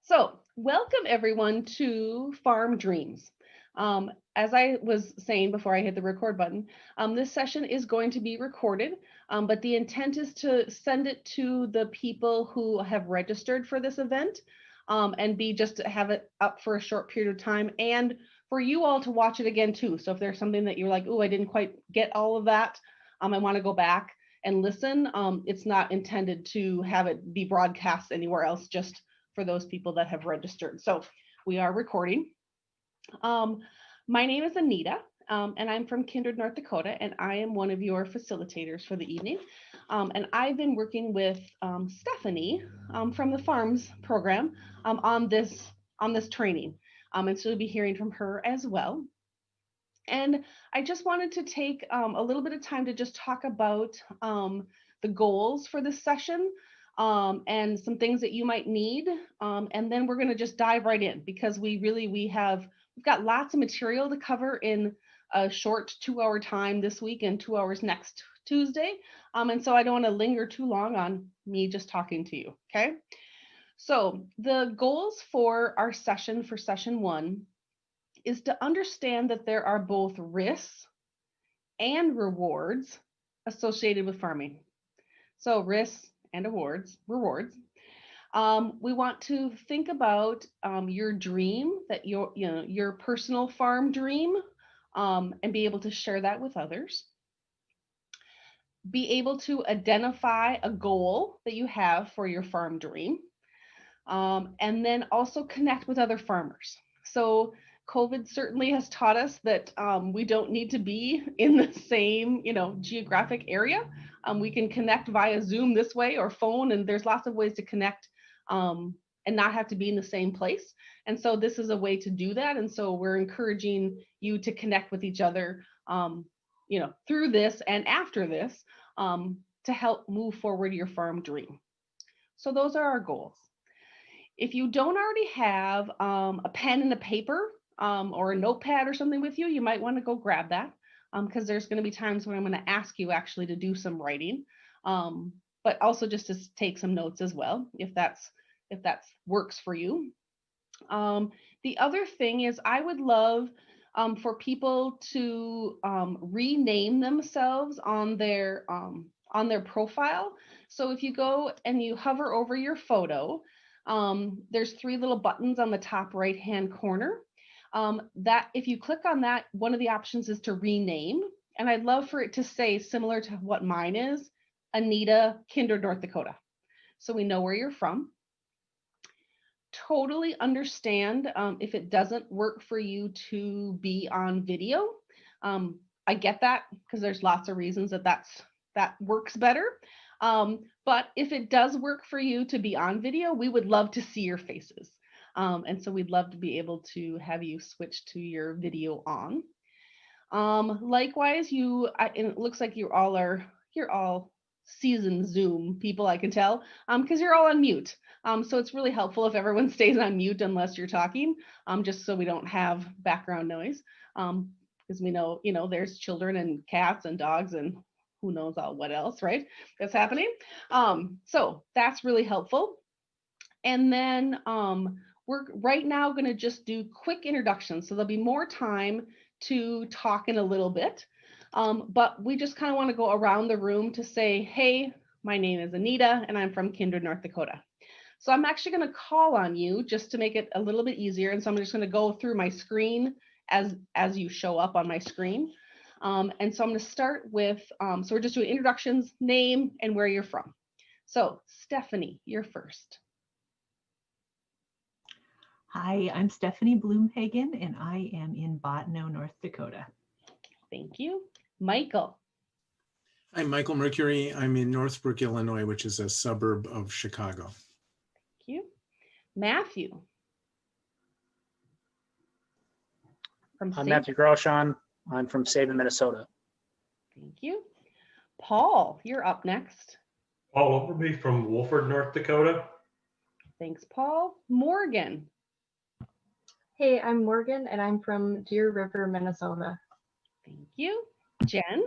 So, welcome everyone to Farm Dreams. As I was saying before I hit the record button, this session is going to be recorded, but the intent is to send it to the people who have registered for this event and just to have it up for a short period of time and for you all to watch it again too. So if there's something that you're like, oh, I didn't quite get all of that, I want to go back and listen. It's not intended to have it be broadcast anywhere else, just for those people that have registered. So we are recording. My name is Anita, and I'm from Kindred, North Dakota, and I am one of your facilitators for the evening. And I've been working with Stephanie from the Farms program on this training. And so you'll be hearing from her as well. And I just wanted to take a little bit of time to just talk about the goals for this session and some things that you might need. And then we're going to just dive right in because we've got lots of material to cover in a short 2-hour time this week and 2 hours next Tuesday. And so I don't want to linger too long on me just talking to you. Okay. So the goals for our session for session 1 is to understand that there are both risks and rewards associated with farming. So risks and rewards. We want to think about your dream, that your personal farm dream, and be able to share that with others. Be able to identify a goal that you have for your farm dream, and then also connect with other farmers. So COVID certainly has taught us that we don't need to be in the same, geographic area. We can connect via Zoom this way or phone, and there's lots of ways to connect and not have to be in the same place. And so this is a way to do that. And so we're encouraging you to connect with each other, through this and after this to help move forward your farm dream. So those are our goals. If you don't already have a pen and a paper or a notepad or something with you, you might want to go grab that because there's going to be times when I'm going to ask you actually to do some writing, but also just to take some notes as well, if that works for you. The other thing is I would love for people to rename themselves on their profile. So if you go and you hover over your photo, there's 3 little buttons on the top right hand corner. That if you click on that, one of the options is to rename. And I'd love for it to say, similar to what mine is, Anita, Kindred, North Dakota. So we know where you're from. Totally understand if it doesn't work for you to be on video. I get that because there's lots of reasons that works better. But if it does work for you to be on video, we would love to see your faces. And so we'd love to be able to have you switch to your video on. Likewise, it looks like you're all seasoned Zoom people, I can tell, because you're all on mute. So it's really helpful if everyone stays on mute unless you're talking, just so we don't have background noise. Because we know, there's children and cats and dogs and who knows all what else, right? That's happening. So that's really helpful. And then we're right now going to just do quick introductions. So there'll be more time to talk in a little bit. But we just kind of want to go around the room to say, hey, my name is Anita and I'm from Kindred, North Dakota. So I'm actually going to call on you just to make it a little bit easier. And so I'm just going to go through my screen as you show up on my screen. And so I'm going to start with, so we're just doing introductions, name, and where you're from. So Stephanie, you're first. Hi, I'm Stephanie Bloomhagen, and I am in Botno, North Dakota. Thank you. Michael. I'm Michael Mercury. I'm in Northbrook, Illinois, which is a suburb of Chicago. Thank you. Matthew. I'm Matthew Groshon. I'm from Sabin, Minnesota. Thank you. Paul, you're up next. Paul Overby from Wolford, North Dakota. Thanks, Paul. Morgan. Hey, I'm Morgan, and I'm from Deer River, Minnesota. Thank you. Jen.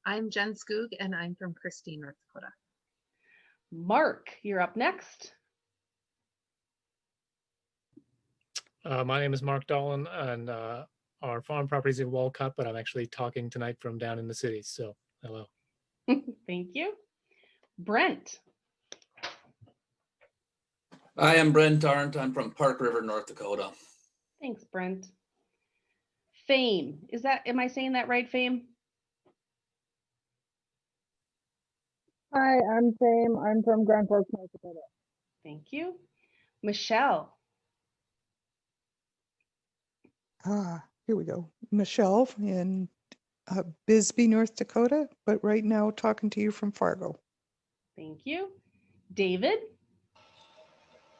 I'm Jen Skoog, and I'm from Christie, North Dakota. Mark, you're up next. My name is Mark Dolan, and our farm property is in Walcott, but I'm actually talking tonight from down in the city. So, hello. Thank you. Brent. I am Brent Arndt. I'm from Park River, North Dakota. Thanks, Brent. Fame. Am I saying that right, Fame? Hi, I'm Fame. I'm from Grand Forks, North Dakota. Thank you. Michelle. Here we go. Michelle in Bisbee, North Dakota, but right now talking to you from Fargo. Thank you. David.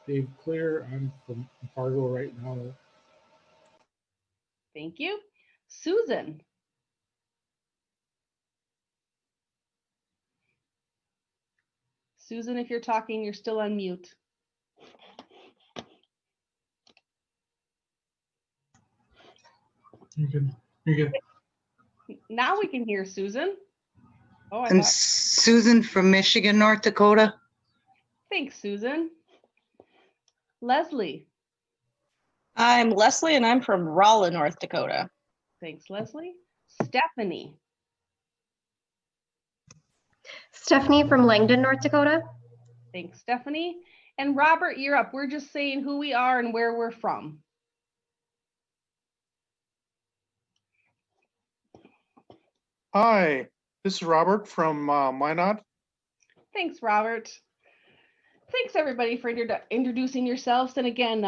Dave Klier. I'm from Fargo right now. Thank you. Susan. Susan, if you're talking, you're still on mute. You can. Now we can hear Susan. Oh, I'm Susan from Michigan, North Dakota. Thanks, Susan. Leslie. I'm Leslie, and I'm from Rolla, North Dakota. Thanks, Leslie. Stephanie. Stephanie from Langdon, North Dakota. Thanks, Stephanie. And Robert, you're up. We're just saying who we are and where we're from. Hi, this is Robert from Minot. Thanks, Robert. Thanks, everybody, for introducing yourselves. And again,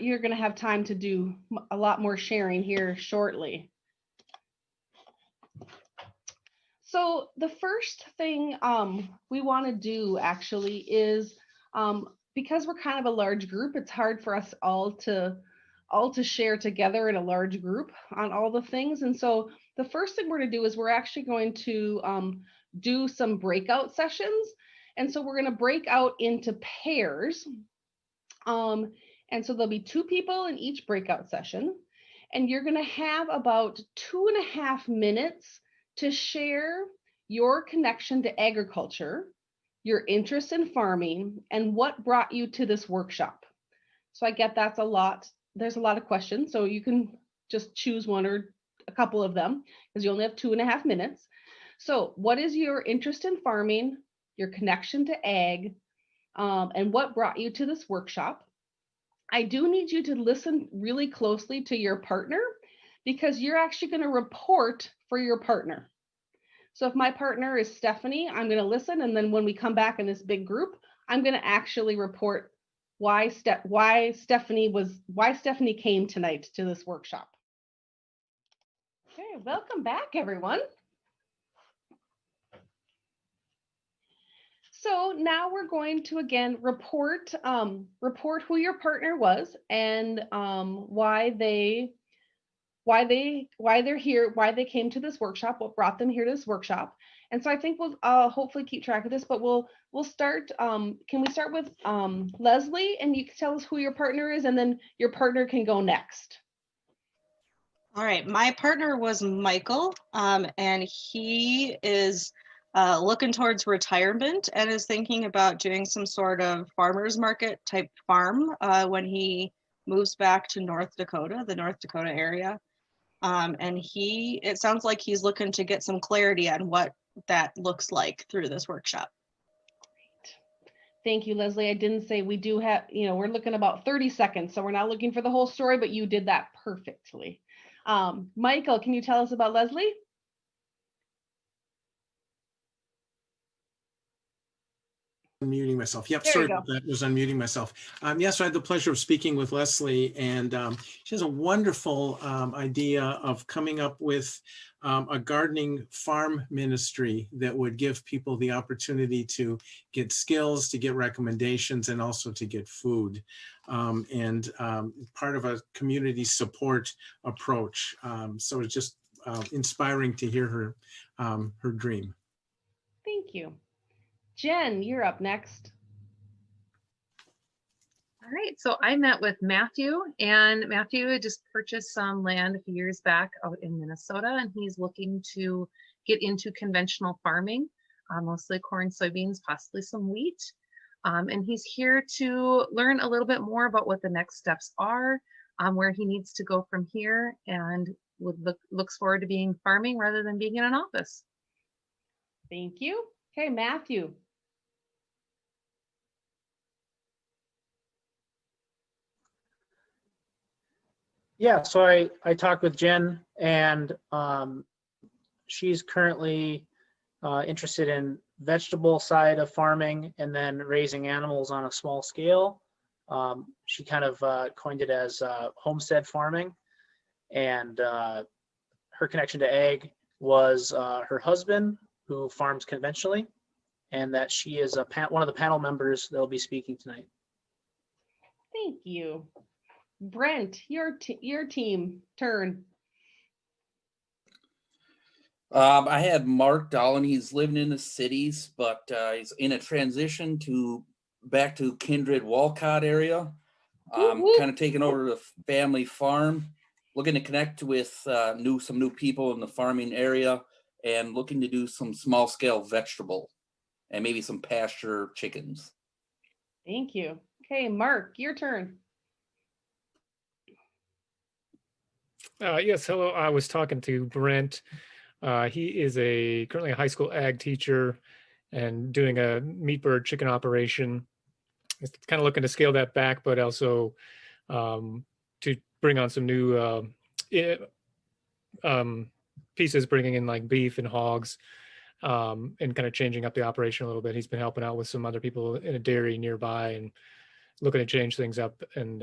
you're going to have time to do a lot more sharing here shortly. So the first thing we want to do actually is, because we're kind of a large group, it's hard for us all to share together in a large group on all the things. And so the first thing we're going to do is we're actually going to do some breakout sessions. And so we're going to break out into pairs. And so there'll be 2 people in each breakout session. And you're going to have about 2.5 minutes to share your connection to agriculture, your interest in farming, and what brought you to this workshop. So I get that's a lot. There's a lot of questions. So you can just choose one or a couple of them because you only have 2.5 minutes. So what is your interest in farming, your connection to ag, and what brought you to this workshop? I do need you to listen really closely to your partner because you're actually going to report for your partner. So if my partner is Stephanie, I'm going to listen. And then when we come back in this big group, I'm going to actually report why Stephanie came tonight to this workshop. Okay, welcome back, everyone. So now we're going to again report who your partner was and why they're here, why they came to this workshop, what brought them here to this workshop. And so I think we'll hopefully keep track of this, but we'll start. Can we start with Leslie, and you can tell us who your partner is, and then your partner can go next. All right, my partner was Michael, and he is looking towards retirement and is thinking about doing some sort of farmer's market type farm when he moves back to North Dakota, the North Dakota area. And it sounds like he's looking to get some clarity on what that looks like through this workshop. Great. Thank you, Leslie. I didn't say we do have, we're looking about 30 seconds, so we're not looking for the whole story, but you did that perfectly. Michael, can you tell us about Leslie? Unmuting myself. Yep, There sorry about that. Was unmuting myself. Yes, I had the pleasure of speaking with Leslie, and she has a wonderful idea of coming up with a gardening farm ministry that would give people the opportunity to get skills, to get recommendations, and also to get food, and part of a community support approach. So it's just inspiring to hear her dream. Thank you. Jen, you're up next. All right, so I met with Matthew, and Matthew had just purchased some land a few years back out in Minnesota, and he's looking to get into conventional farming, mostly corn, soybeans, possibly some wheat. And he's here to learn a little bit more about what the next steps are, where he needs to go from here, and looks forward to being farming rather than being in an office. Thank you. Okay, Matthew. Yeah, so I talked with Jen, and she's currently interested in vegetable side of farming and then raising animals on a small scale. She kind of coined it as homestead farming, and her connection to ag was her husband, who farms conventionally, and that she is one of the panel members that will be speaking tonight. Thank you. Brent, your team turn. I had Mark Dolan. He's living in the cities, but he's in a transition back to Kindred Walcott area. Kind of taking over the family farm, looking to connect with some new people in the farming area, and looking to do some small scale vegetable and maybe some pasture chickens. Thank you. Okay, Mark, your turn. Yes, hello. I was talking to Brent. He is currently a high school ag teacher and doing a meat bird chicken operation. He's kind of looking to scale that back, but also to bring on some new pieces, bringing in like beef and hogs, and kind of changing up the operation a little bit. He's been helping out with some other people in a dairy nearby and looking to change things up and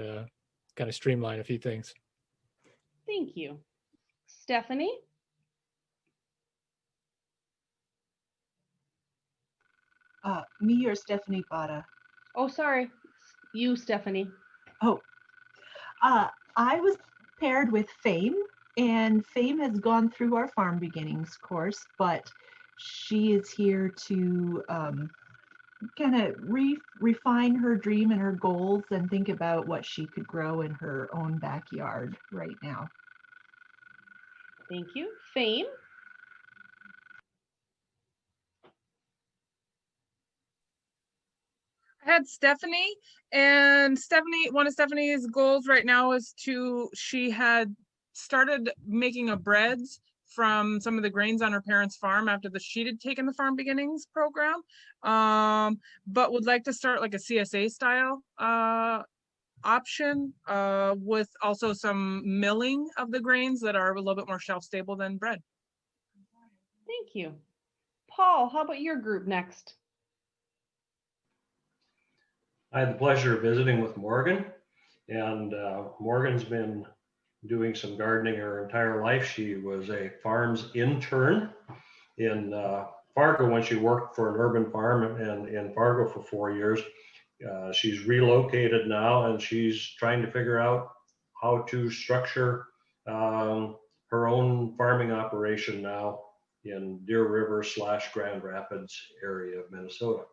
kind of streamline a few things. Thank you. Stephanie? Me or Stephanie Bata? Oh, sorry. You, Stephanie. Oh, I was paired with Fame, and Fame has gone through our Farm Beginnings course, but she is here to kind of refine her dream and her goals and think about what she could grow in her own backyard right now. Thank you. Fame? I had Stephanie, and one of Stephanie's goals right now is she had started making a breads from some of the grains on her parents' farm after she had taken the Farm Beginnings program, but would like to start like a CSA style option with also some milling of the grains that are a little bit more shelf stable than bread. Thank you. Paul, how about your group next? I had the pleasure of visiting with Morgan, and Morgan's been doing some gardening her entire life. She was a farms intern in Fargo when she worked for an urban farm in Fargo for 4 years. She's relocated now, and she's trying to figure out how to structure her own farming operation now in Deer River / Grand Rapids area of Minnesota.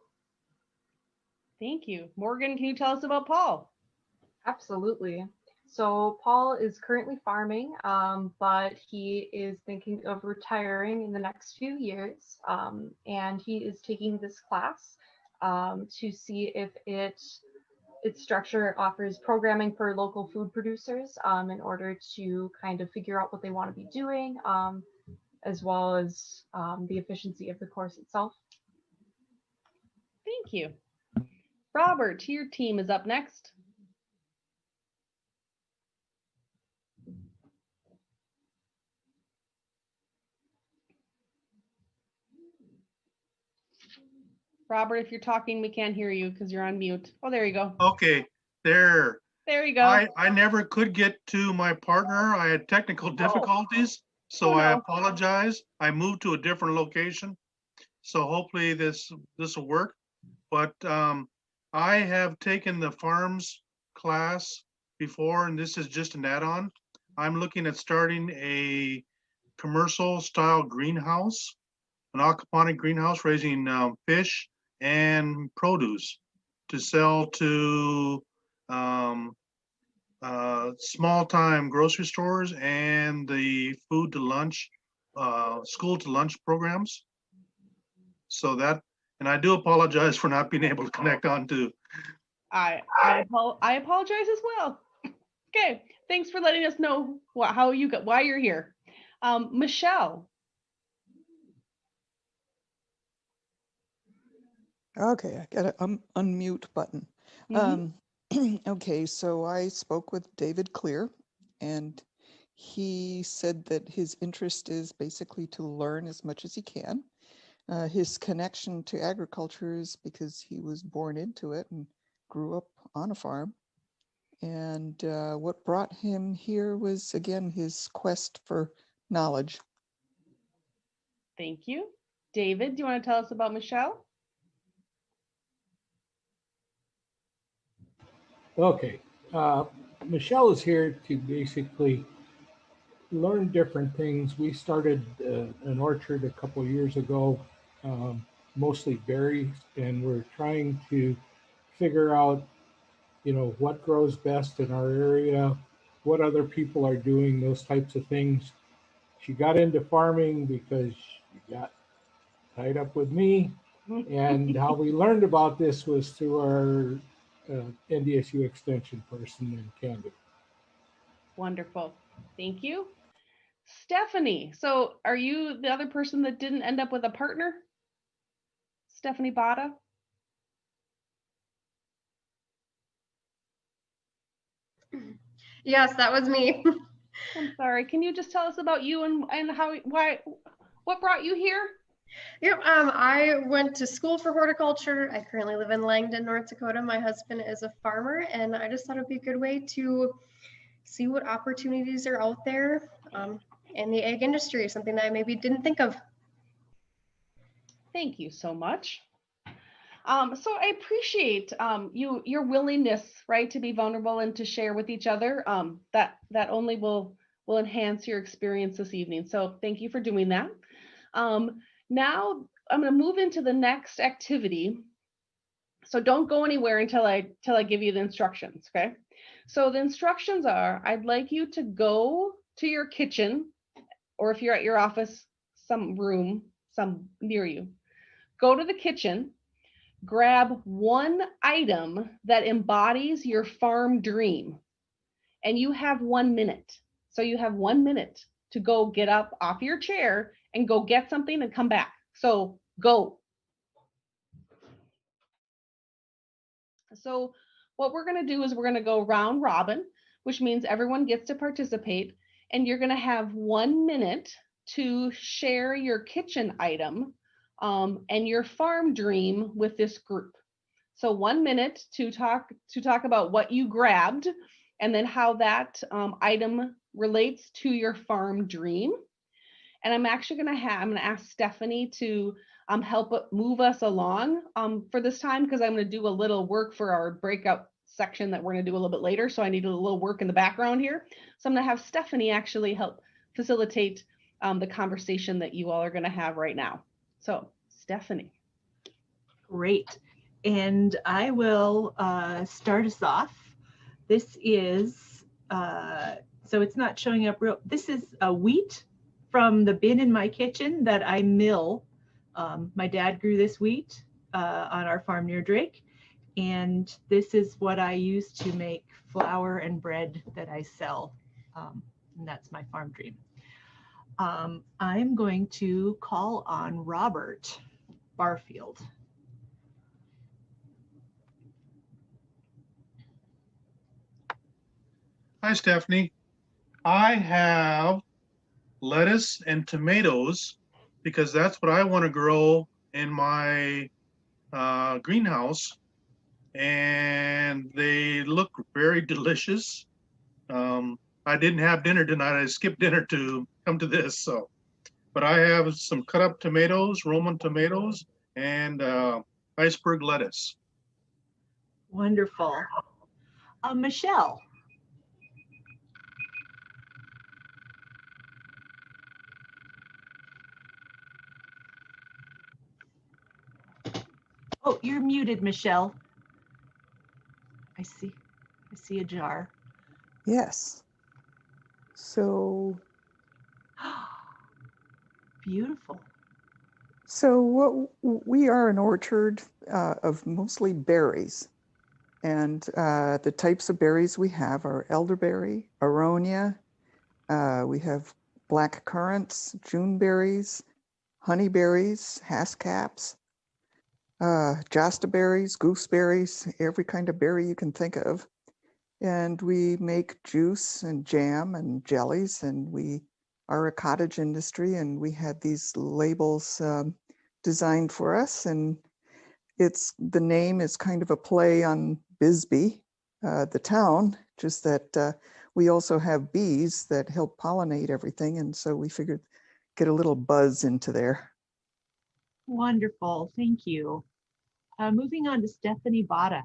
Thank you. Morgan, can you tell us about Paul? Absolutely. So Paul is currently farming, but he is thinking of retiring in the next few years. And he is taking this class to see if its structure offers programming for local food producers in order to kind of figure out what they want to be doing, as well as the efficiency of the course itself. Thank you. Robert, your team is up next. Robert, if you're talking, we can't hear you because you're on mute. Oh, there you go. Okay, there. There you go. I never could get to my partner. I had technical difficulties, so I apologize. I moved to a different location, so hopefully this will work. But I have taken the farms class before, and this is just an add-on. I'm looking at starting a commercial style greenhouse, an aquaponic greenhouse raising fish and produce to sell to small time grocery stores and the food to lunch, school to lunch programs. So that, and I do apologize for not being able to connect on to. I apologize as well. Okay, thanks for letting us know how you got, why you're here. Michelle. Okay, I got an unmute button. Okay, so I spoke with David Klier, and he said that his interest is basically to learn as much as he can. His connection to agriculture is because he was born into it and grew up on a farm. And what brought him here was, again, his quest for knowledge. Thank you. David, do you want to tell us about Michelle? Okay. Michelle is here to basically learn different things. We started an orchard a couple of years ago, mostly berries, and we're trying to figure out, what grows best in our area, what other people are doing, those types of things. She got into farming because she got tied up with me. And how we learned about this was through our NDSU extension person in Canada. Wonderful. Thank you. Stephanie, so are you the other person that didn't end up with a partner? Stephanie Bata? Yes, that was me. I'm sorry. Can you just tell us about you and what brought you here? Yep, I went to school for horticulture. I currently live in Langdon, North Dakota. My husband is a farmer, and I just thought it'd be a good way to see what opportunities are out there in the egg industry, something that I maybe didn't think of. Thank you so much. So I appreciate your willingness, right, to be vulnerable and to share with each other. That only will enhance your experience this evening. So thank you for doing that. Now I'm going to move into the next activity. So don't go anywhere until I give you the instructions, okay? So the instructions are, I'd like you to go to your kitchen, or if you're at your office, some room, some near you, go to the kitchen, grab one item that embodies your farm dream, and you have 1 minute. So you have 1 minute to go get up off your chair and go get something and come back. So go. So what we're going to do is we're going to go round robin, which means everyone gets to participate, and you're going to have 1 minute to share your kitchen item and your farm dream with this group. So 1 minute to talk about what you grabbed and then how that item relates to your farm dream. And I'm actually going to ask Stephanie to help move us along for this time, because I'm going to do a little work for our breakout section that we're going to do a little bit later. So I need a little work in the background here. So I'm going to have Stephanie actually help facilitate the conversation that you all are going to have right now. So Stephanie. Great. And I will start us off. This is, so it's not showing up real, this is a wheat from the bin in my kitchen that I mill. My dad grew this wheat on our farm near Drake. And this is what I use to make flour and bread that I sell. And that's my farm dream. I'm going to call on Robert Barfield. Hi, Stephanie. I have lettuce and tomatoes because that's what I want to grow in my greenhouse. And they look very delicious. I didn't have dinner tonight. I skipped dinner to come to this. So, but I have some cut up tomatoes, Roman tomatoes, and iceberg lettuce. Wonderful. Michelle. Oh, you're muted, Michelle. I see a jar. Yes. So. Beautiful. So what we are an orchard of mostly berries. And the types of berries we have are elderberry, aronia, we have black currants, June berries, honeyberries, haskcaps, josta berries, gooseberries, every kind of berry you can think of. And we make juice and jam and jellies, and we are a cottage industry, and we had these labels designed for us. And the name is kind of a play on Bisbee, the town, just that we also have bees that help pollinate everything. And so we figured get a little buzz into there. Wonderful, thank you. Moving on to Stephanie Bata.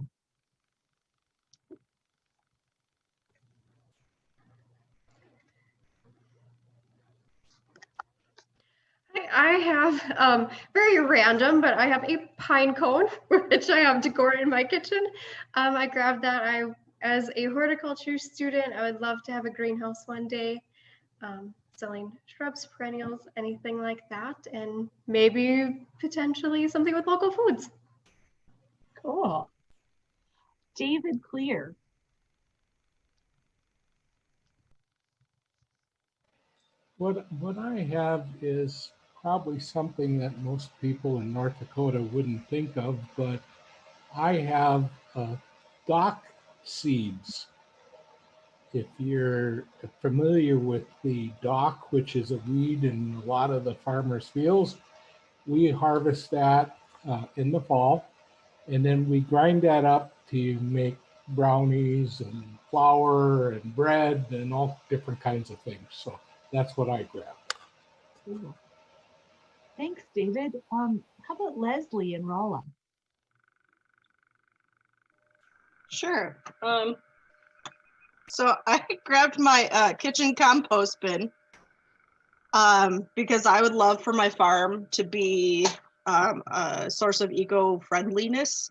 I have very random, but I have a pine cone, which I have decorated in my kitchen. I grabbed that. As a horticulture student, I would love to have a greenhouse one day, selling shrubs, perennials, anything like that, and maybe potentially something with local foods. Cool. David Klier. What I have is probably something that most people in North Dakota wouldn't think of, but I have dock seeds. If you're familiar with the dock, which is a weed in a lot of the farmers' fields, we harvest that in the fall, and then we grind that up to make brownies and flour and bread and all different kinds of things. So that's what I grab. Cool. Thanks, David. How about Leslie and Rolla? Sure. So I grabbed my kitchen compost bin because I would love for my farm to be a source of eco-friendliness.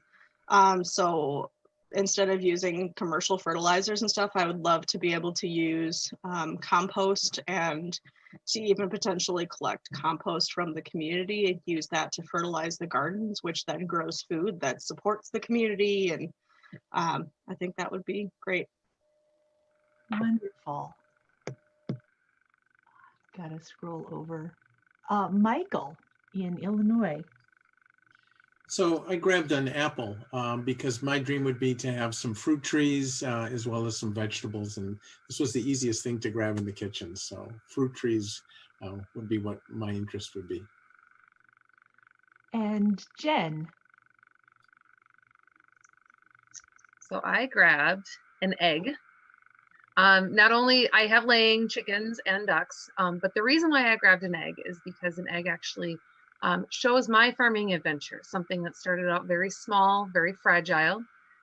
So instead of using commercial fertilizers and stuff, I would love to be able to use compost and to even potentially collect compost from the community and use that to fertilize the gardens, which then grows food that supports the community. And I think that would be great. Wonderful. Gotta scroll over. Michael in Illinois. So I grabbed an apple because my dream would be to have some fruit trees as well as some vegetables. And this was the easiest thing to grab in the kitchen. So fruit trees would be what my interest would be. And Jen. So I grabbed an egg. Not only I have laying chickens and ducks, but the reason why I grabbed an egg is because an egg actually shows my farming adventure, something that started out very small, very fragile,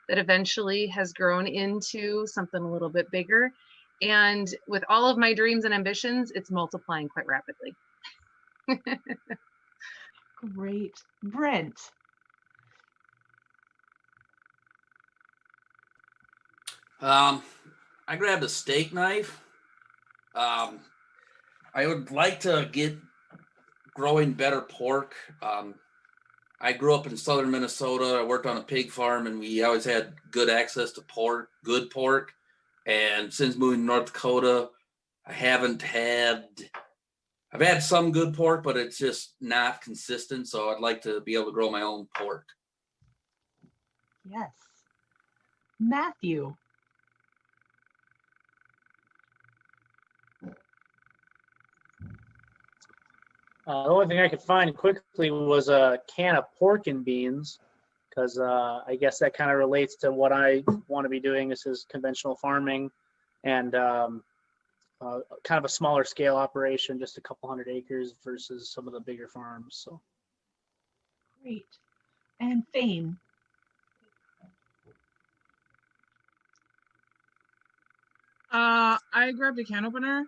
that eventually has grown into something a little bit bigger. And with all of my dreams and ambitions, it's multiplying quite rapidly. Great. Brent. I grabbed a steak knife. I would like to get growing better pork. I grew up in southern Minnesota. I worked on a pig farm, and we always had good access to pork, good pork. And since moving to North Dakota, I've had some good pork, but it's just not consistent. So I'd like to be able to grow my own pork. Yes. Matthew. The only thing I could find quickly was a can of pork and beans, because I guess that kind of relates to what I want to be doing. This is conventional farming and kind of a smaller scale operation, just a couple hundred acres versus some of the bigger farms. So Great. And Fame. I grabbed a can opener.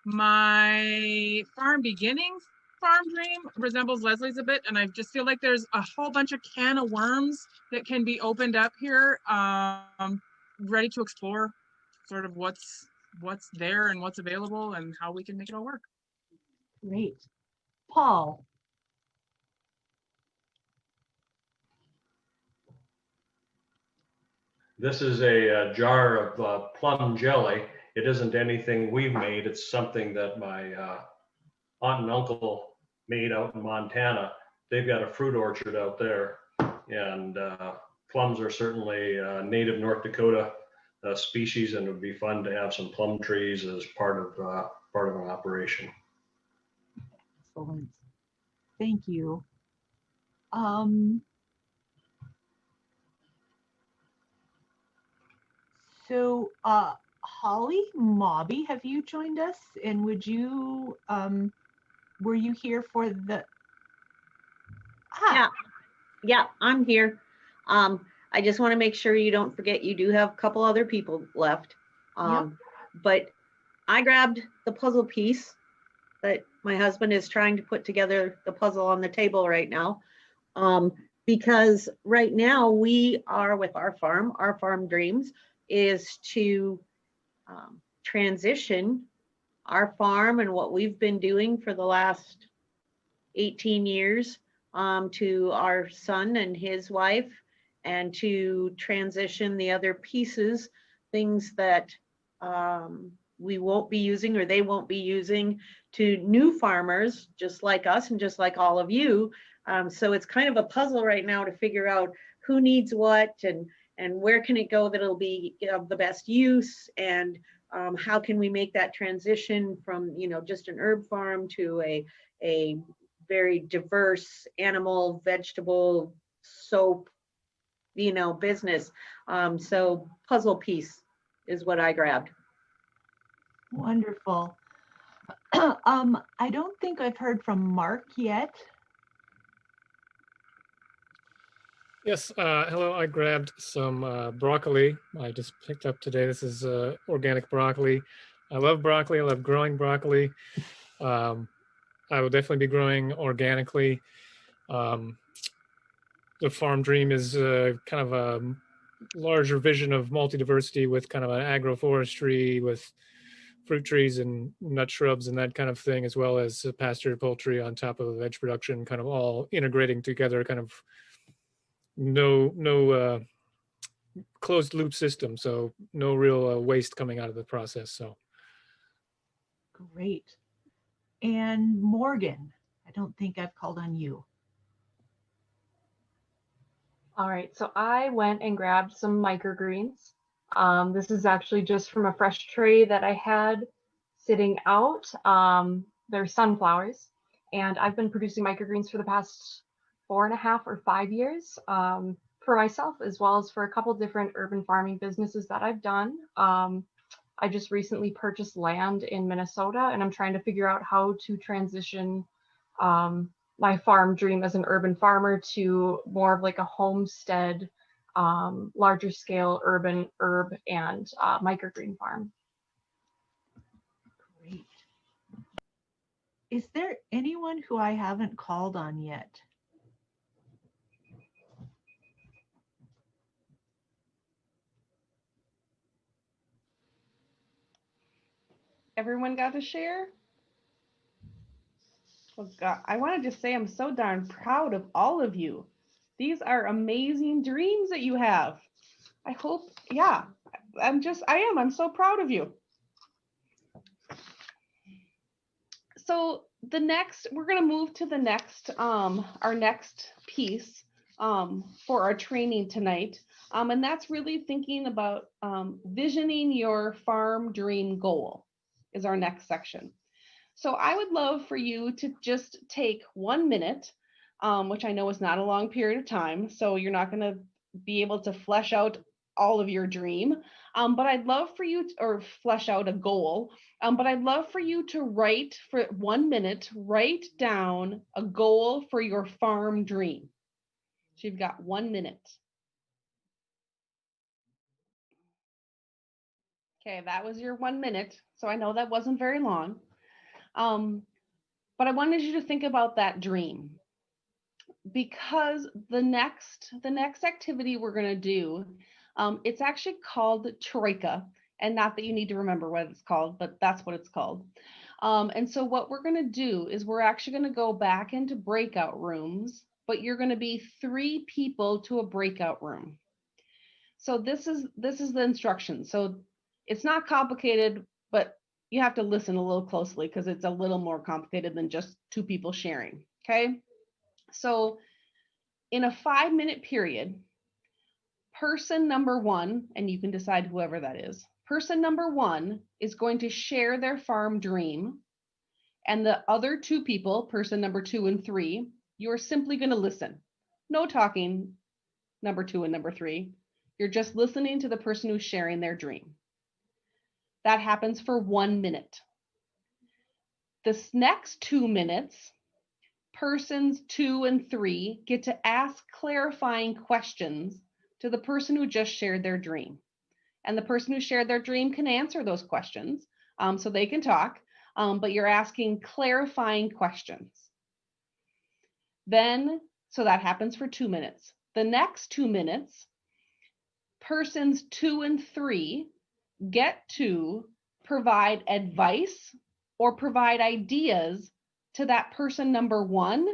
My farm beginnings farm dream resembles Leslie's a bit, and I just feel like there's a whole bunch of can of worms that can be opened up here, ready to explore sort of what's there and what's available and how we can make it all work. Great. Paul. This is a jar of plum jelly. It isn't anything we've made. It's something that my aunt and uncle made out in Montana. They've got a fruit orchard out there, and plums are certainly a native North Dakota species, and it would be fun to have some plum trees as part of an operation. Excellent. Thank you. So, Holly Mobby, have you joined us? And would you, were you here for the? Yeah, I'm here. I just want to make sure you don't forget you do have a couple other people left. But I grabbed the puzzle piece that my husband is trying to put together the puzzle on the table right now. Because right now we are with our farm dreams is to transition our farm and what we've been doing for the last 18 years to our son and his wife, and to transition the other pieces, things that we won't be using or they won't be using, to new farmers just like us and just like all of you. So it's kind of a puzzle right now to figure out who needs what and where can it go that it'll be of the best use, and how can we make that transition from, you know, just an herb farm to a very diverse animal, vegetable, soap, you know, business. So puzzle piece is what I grabbed. Wonderful. I don't think I've heard from Mark yet. Yes, hello, I grabbed some broccoli I just picked up today. This is organic broccoli. I love broccoli, I love growing broccoli. I will definitely be growing organically. The farm dream is kind of a larger vision of multi-diversity with kind of an agroforestry with fruit trees and nut shrubs and that kind of thing, as well as pasture poultry on top of veg production, kind of all integrating together, kind of no closed loop system, so no real waste coming out of the process. So great. And Morgan, I don't think I've called on you. All right, so I went and grabbed some microgreens. This is actually just from a fresh tray that I had sitting out. They're sunflowers, and I've been producing microgreens for the past 4.5 or 5 years for myself, as well as for a couple different urban farming businesses that I've done. I just recently purchased land in Minnesota, and I'm trying to figure out how to transition my farm dream as an urban farmer to more of like a homestead, larger scale urban herb and microgreen farm. Great. Is there anyone who I haven't called on yet? Everyone got to share? Oh God, I want to just say I'm so darn proud of all of you. These are amazing dreams that you have. I hope, yeah, I'm so proud of you. So we're going to move to the next, our next piece for our training tonight. And that's really thinking about visioning your farm dream goal is our next section. So I would love for you to just take 1 minute, which I know is not a long period of time, so you're not going to be able to flesh out all of your dream, but I'd love for you to, or flesh out a goal, but I'd love for you to write for 1 minute, write down a goal for your farm dream. So you've got 1 minute. Okay, that was your 1 minute. So I know that wasn't very long. But I wanted you to think about that dream, because the next activity we're going to do, it's actually called Troika, and not that you need to remember what it's called, but that's what it's called. And so what we're going to do is we're actually going to go back into breakout rooms, but you're going to be 3 people to a breakout room. So this is the instruction. So it's not complicated, but you have to listen a little closely because it's a little more complicated than just two people sharing. Okay. So in a 5-minute period, person number one, and you can decide whoever that is, person number one is going to share their farm dream. And the other two people, person number 2 and 3, you're simply going to listen. No talking, number 2 and number 3. You're just listening to the person who's sharing their dream. That happens for 1 minute. This next 2 minutes, persons 2 and 3 get to ask clarifying questions to the person who just shared their dream. And the person who shared their dream can answer those questions, so they can talk, but you're asking clarifying questions. Then, so that happens for 2 minutes. The next 2 minutes, persons 2 and 3 get to provide advice or provide ideas to that person number 1.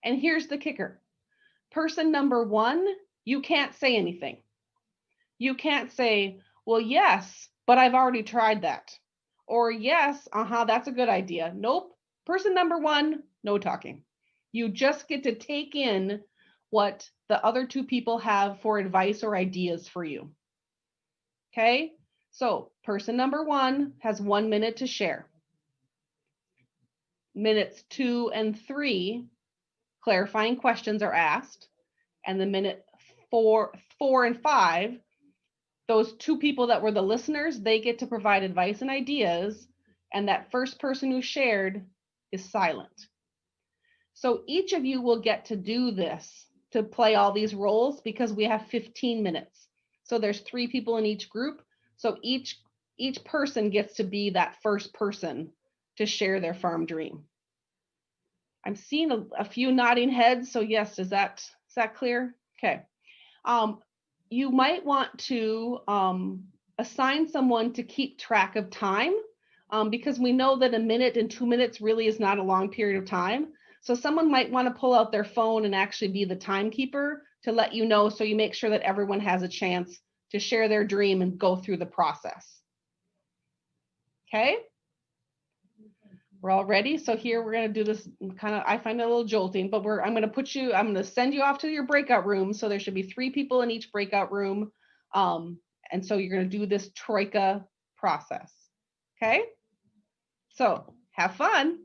And here's the kicker. Person number 1, you can't say anything. You can't say, well, yes, but I've already tried that. Or yes, that's a good idea. Nope. Person number 1, no talking. You just get to take in what the other two people have for advice or ideas for you. Okay, so person number 1 has 1 minute to share. Minutes 2 and 3, clarifying questions are asked. And the minute 4 and 5, those two people that were the listeners, they get to provide advice and ideas. And that first person who shared is silent. So each of you will get to do this, to play all these roles, because we have 15 minutes. So there's 3 people in each group. So each person gets to be that first person to share their farm dream. I'm seeing a few nodding heads. So yes, is that clear? Okay. You might want to assign someone to keep track of time, because we know that 1 minute and 2 minutes really is not a long period of time. So someone might want to pull out their phone and actually be the timekeeper to let you know, so you make sure that everyone has a chance to share their dream and go through the process. Okay? We're all ready. So here we're going to do this kind of, I find it a little jolting, but I'm going to send you off to your breakout room. So there should be 3 people in each breakout room. And so you're going to do this troika process. Okay? So have fun.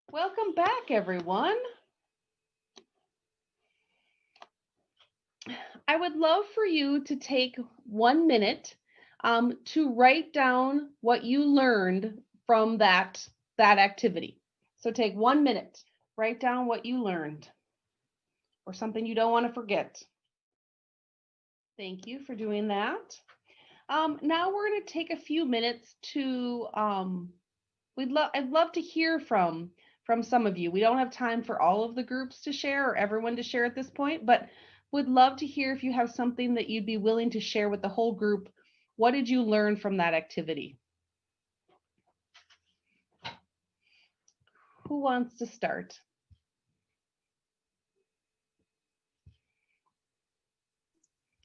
Welcome back, everyone. I would love for you to take 1 minute to write down what you learned from that activity. So take 1 minute, write down what you learned or something you don't want to forget. Thank you for doing that. Now we're going to take a few minutes to, I'd love to hear from some of you. We don't have time for all of the groups to share or everyone to share at this point, but would love to hear if you have something that you'd be willing to share with the whole group. What did you learn from that activity? Who wants to start?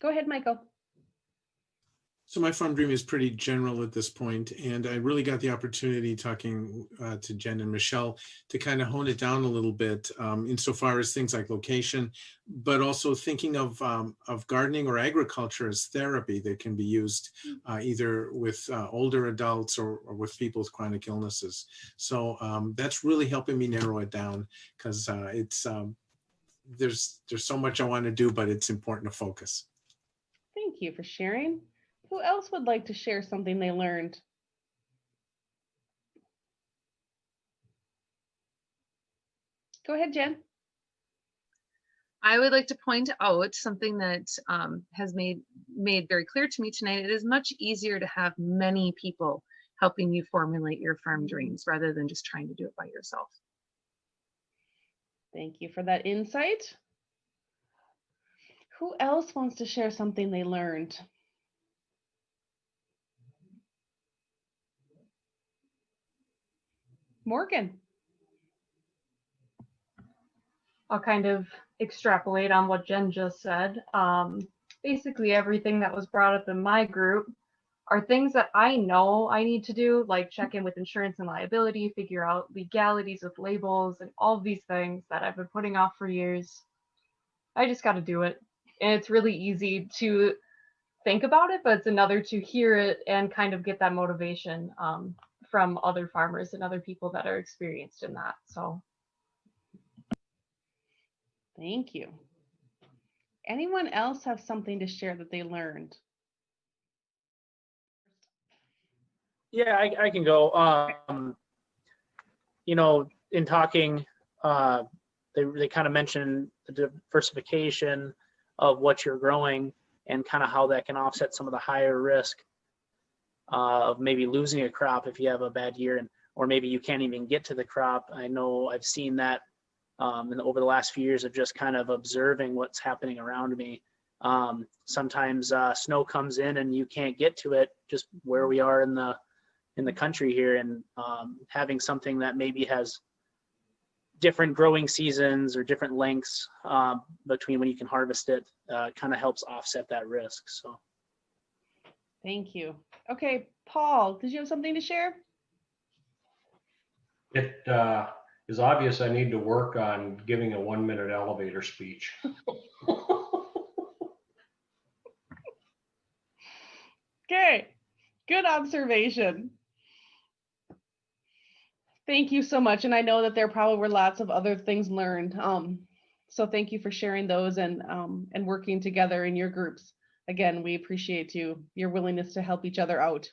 Go ahead, Michael. So my farm dream is pretty general at this point, and I really got the opportunity talking to Jen and Michelle to kind of hone it down a little bit insofar as things like location, but also thinking of gardening or agriculture as therapy that can be used either with older adults or with people with chronic illnesses. So that's really helping me narrow it down, because it's there's so much I want to do, but it's important to focus. Thank you for sharing. Who else would like to share something they learned? Go ahead, Jen. I would like to point out something that has made very clear to me tonight. It is much easier to have many people helping you formulate your farm dreams rather than just trying to do it by yourself. Thank you for that insight. Who else wants to share something they learned? Morgan. I'll kind of extrapolate on what Jen just said. basically everything that was brought up in my group are things that I know I need to do, like check in with insurance and liability, figure out legalities with labels, and all of these things that I've been putting off for years. I just got to do it. And it's really easy to think about it, but it's another to hear it and kind of get that motivation from other farmers and other people that are experienced in that. So thank you. Anyone else have something to share that they learned? Yeah, I can go. You know, in talking, they kind of mentioned the diversification of what you're growing and kind of how that can offset some of the higher risk of maybe losing a crop if you have a bad year, and or maybe you can't even get to the crop. I know I've seen that over the last few years of just kind of observing what's happening around me. Sometimes snow comes in and you can't get to it, just where we are in the country here, and having something that maybe has different growing seasons or different lengths between when you can harvest it kind of helps offset that risk. So thank you. Okay, Paul, did you have something to share? It is obvious I need to work on giving a 1-minute elevator speech. Okay, good observation. Thank you so much. And I know that there probably were lots of other things learned. So thank you for sharing those and working together in your groups. Again, we appreciate your willingness to help each other out.